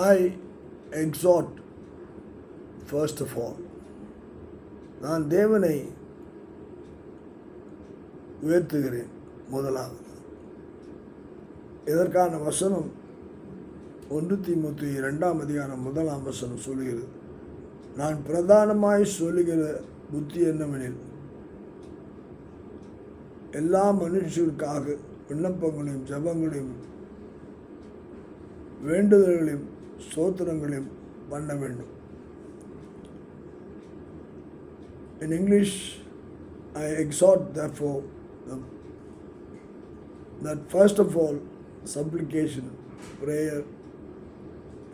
I exhort first of all. நான் தேவனை உயர்த்துகிறேன் முதலாவது. இதற்கான வசனம் 1 தீமோத்தேயு 2ஆம் அதிகாரம் 1ஆம் வசனம் சொல்லுகிறது. நான் பிரதானமாய் சொல்லுகிற புத்தி என்னவெனில், எல்லா மனுஷருக்காக விண்ணப்பங்களையும் ஜபங்களையும் வேண்டுதல்களையும் ஸ்தோத்திரங்களையும் பண்ண வேண்டும். In English, I exhort therefore that first of all supplication, prayer,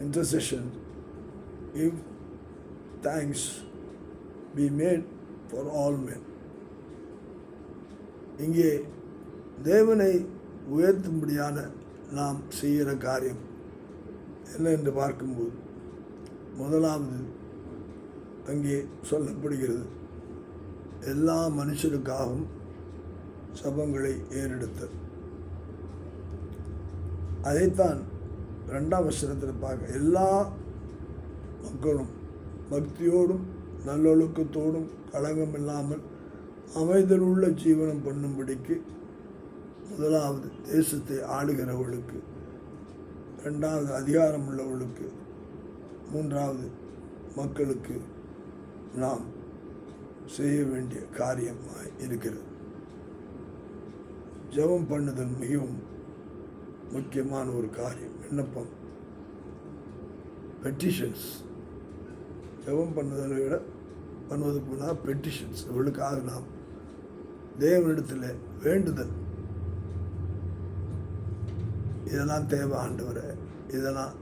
intercession, give thanks be made for all men. இங்கே தேவனை உயர்த்தும்படியான நாம் செய்கிற காரியம் என்ன என்று பார்க்கும்போது, முதலாவது அங்கே சொல்லப்படுகிறது, எல்லா மனுஷருக்காகவும் சபங்களை ஏறெடுத்தல். அதைத்தான் 2ஆம் வசனத்தில் பார்க்க, எல்லா மக்களும் பக்தியோடும் நல்லொழுக்கத்தோடும் களங்கம் இல்லாமல் அமைதல் உள்ள ஜீவனம் பண்ணும்படிக்கு, முதலாவது தேசத்தை ஆளுகிறவர்களுக்கு, 2வது அதிகாரம் உள்ளவர்களுக்கு, 3வது மக்களுக்கு நாம் செய்ய வேண்டிய காரியமாக இருக்கிறது. ஜெபம் பண்ணுதல் மிகவும் முக்கியமான ஒரு காரியம். விண்ணப்பம், பெட்டிஷன்ஸ். ஜெபம் பண்ணுதலை விட பண்ணுவதுக்கு முன்னால் பெட்டிஷன்ஸ், இவளுக்காக நாம் தேவனிடத்தில் வேண்டுதல். இதெல்லாம் தேவை ஆண்டவரே, இதெல்லாம்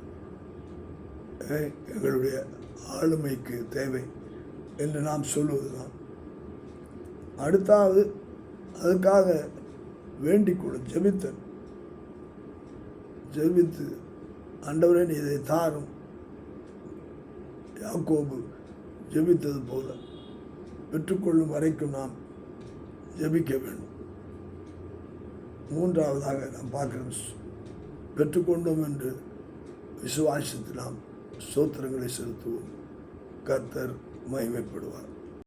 எங்களுடைய ஆளுமைக்கு தேவை என்று நாம் சொல்லுவதுதான். அடுத்தாவது அதுக்காக வேண்டிக்கொள்ளும், ஜெபித்தல். ஜெபித்து ஆண்டவரே நீ இதை தாரும், யாக்கோபு ஜெபித்தது போல பெற்றுக்கொள்ளும் வரைக்கும் நாம் ஜெபிக்க வேண்டும். 3வதாக நாம் பார்க்கிறோம், பெற்றுக்கொண்டோம் என்று விசுவாசித்து நாம் ஸ்தோத்திரங்களை செலுத்துவோம். கர்த்தர் மகிமைப்படுவார்.